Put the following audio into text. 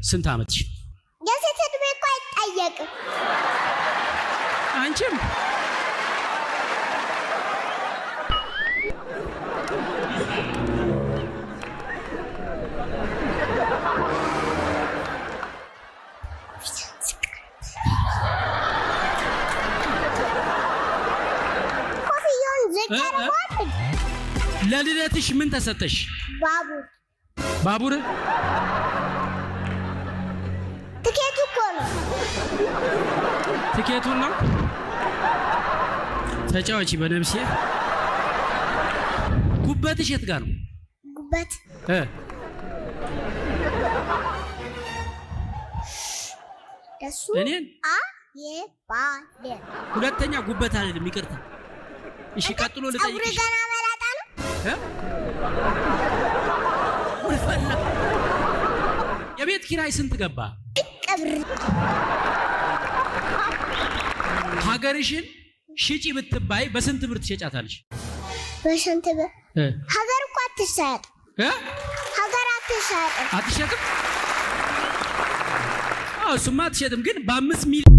ስንት አመትሽ? የሴት ዕድሜ እኮ አይጠየቅም። አንቺም ኮፍያውን ዝቅ አድርጓል። ለልደትሽ ምን ተሰጠሽ? ባቡር። ባቡር? ትኬቱ እኮ ነው። ትኬቱን ነው። ተጫዋች በነብሴ ጉበትሽ የት ጋር ነው? ጉበት ደሱ እኔን የባለ ሁለተኛ ጉበት አይደለም፣ ይቅርታ። እሺ ቀጥሎ ልጠይቅሽ። ገና መላጣ ነው። የቤት ኪራይ ስንት ገባ? ቀብር ሀገርሽን ሽጪ ብትባይ በስንት ብር ትሸጫታለሽ? በስንት ብር? ሀገር እኮ አትሸጥም። ሀገር አትሸጥም። አትሸጥም? እሱማ አትሸጥም፣ ግን በ5 ሚሊዮን